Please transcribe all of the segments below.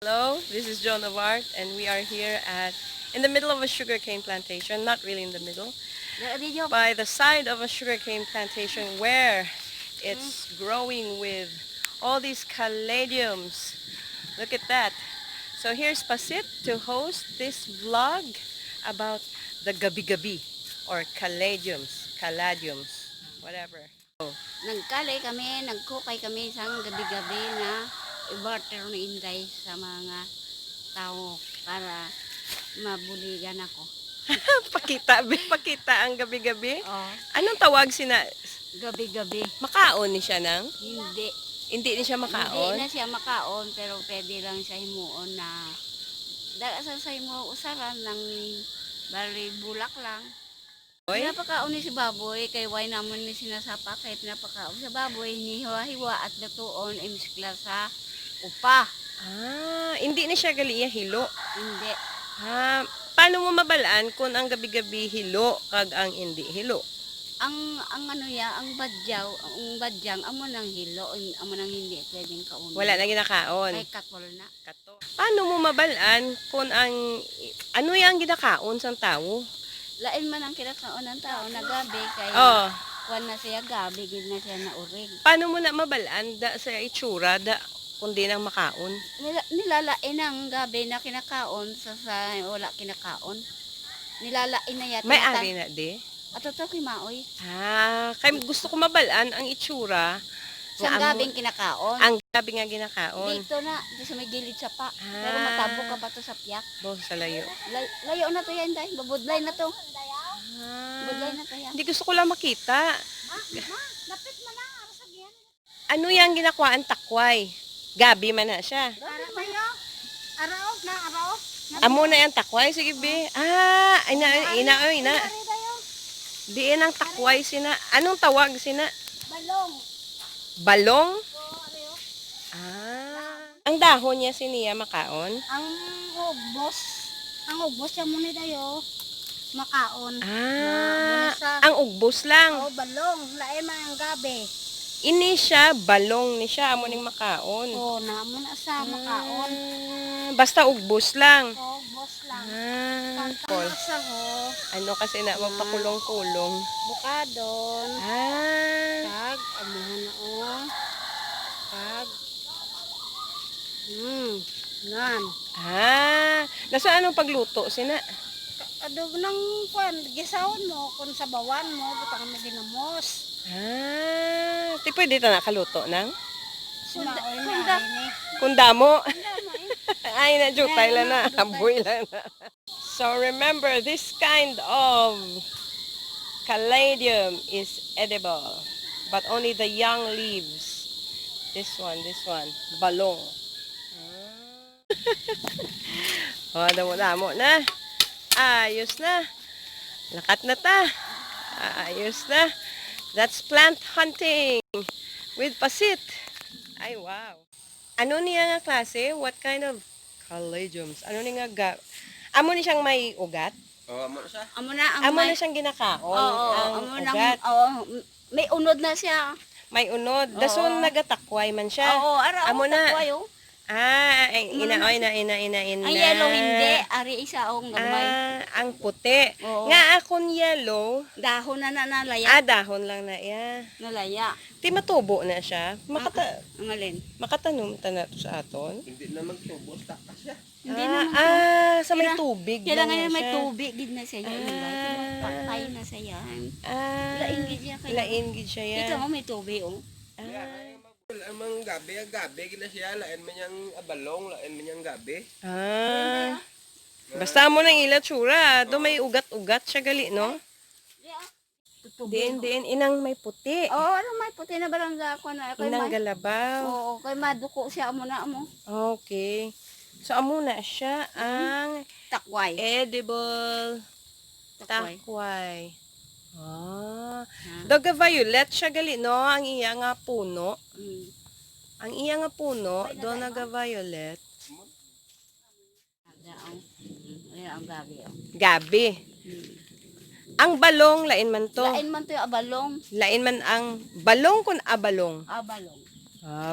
Hello, this is Joan of Arc, and we are here in the middle of a sugarcane plantation. Not really in the middle, by the side of a sugarcane plantation where it's growing with all these caladiums. Look at that. So here's Pasit to host this vlog about the gabi-gabi or caladiums, whatever. Nagkalay kami, nagkukay kami isang gabi-gabi na i-barter na inday sa mga tao para mabuligan ako. Pakita ang gabi-gabi. Oh, Anong tawag sina? gabi-gabi. Makaon ni siya nang? Hindi. Hindi ni siya Hindi makaon? na siya makaon pero pwede lang siya himuon na dasa sa himuon usaran ng bali bulak lang. Oy? Pinapakaon ni si baboy kay why naman ni sinasapa kay pinapakaon sa baboy hiwa-hiwa at lutuon ay miskla sa upa. Hindi ni siya gali hilo. Hindi. Paano mo mabalaan kung ang gabi-gabi hilo kag ang hindi hilo? Ang ano ya, ang badyang amo nang hilo, amo nang hindi pwedeng kauna. Wala na ginakaon. Kay katol na. Paano mo mabalaan kung ano yung ginakaon sa tao? Lain man ang kinakaon ng tao na gabi kay Oh, kuan na siya gabi gid na siya na urig. paano mo na mabalaan sa itsura kundi nang makaon? Nilalain ang gabi na kinakaon sa wala kinakaon. Nilalain na yata. May ari na di? Ato to kay maoy. Kaya gusto ko mabalaan ang itsura. Sa nga gabing kinakaon. Ang gabi nga ginakaon. Dito na, dito sa may gilid sa pa. Pero matabo ka pa to sa piyak. Sa layo. Layo na to yan, day. Babudlay na to. Ah, Budlay na to yan. Hindi gusto ko lang makita. Lapit mo na, arasagyan. Ano yung ginakwaan takway? Gabi man na siya. Ara tayo. Araw na, araw. Amo na yung takway. Sige, be. Ina. Diin ang takway sina. Anong tawag sina? Balong. Balong? Ang dahon niya siniya makaon? Ang ugbos siya muna tayo. Makaon. Ang ugbos lang. Balong. Lain man ang gabi. Ini siya, balong ni siya. Amo ning makaon. Namo na sa makaon. Basta ugbos lang. Ugbos lang. Paul. Sa Ano kasi na magpakulong-kulong. bukadon. Kag, amuhan na Kag. Nan. Nasa anong pagluto sina? Adob ng kwan, gisawon mo, kung sa bawan mo, butang mo ginamos. Di pwede ito nakaluto nang? Kunda. Kunda mo? Ay, na-jutay lang na. Amoy lang na. So remember, this kind of caladium is edible. But only the young leaves. This one. Balong. Damo na. Ayos na. Lakat na ta. Ayos na. That's plant hunting with Pasit. Ay, wow. Ano niya nga klase? What kind of caladiums? Ano niya nga amo ni siyang may ugat? Amo na siya. Amo na siyang ginakaon. Ang ugat. May unod na siya. May unod. Dason nagatakway man siya. Amo na. Ina. Ang yellow hindi. Ari isa ang gamay. Ang puti. Nga akong yellow. Dahon na nalaya. Dahon lang na iya. Nalaya. Ti matubo na siya. Ang alin? Makatanom ta na to sa aton. Hindi na magtubo. Takas siya. Hindi naman. Sa may tubig. Kailangan lang na may siya. tubig. Gid na siya. Patay na siya. Lain gid siya. Lain gid siya yan. Ito mo may tubig. Ang mga gabi gina siya. Lain man yung abalong, lain man yung gabi. Basta mo nang ila tsura. Do may ugat-ugat siya gali, no? Diin, inang may puti. Ano may puti na barangga ako na. Inang galabaw. Oo, kay maduko siya mo na mo. Okay. So, amo na siya ang Takway. edible Takway. takway. Doga violet siya gali, no? Ang iya nga puno. Ang iya nga puno, do naga violet. Ang gabi. Gabi. Ang balong, lain man to. Lain man to yung abalong. Lain man ang balong kun abalong. Abalong.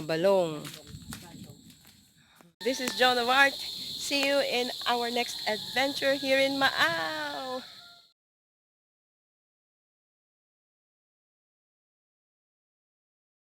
Balong. This is Joan of Art. See you in our next adventure here in Maao.